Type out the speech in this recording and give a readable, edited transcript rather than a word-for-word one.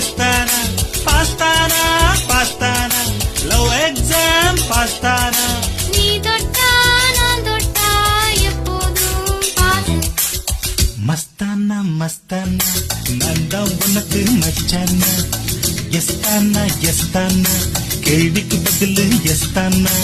எஸ்தானா பாஸ்தானா பாஸ்தானா love exam பாஸ்தானா நீ தொட்டா நான் தொட்டா எப்போதும் பாஸ். மஸ்தானா மஸ்தானா நான் தான் உனக்கு மச்சானா எஸ்தானா எஸ்தானா கேள்விக்கு பதில் எஸ்தானா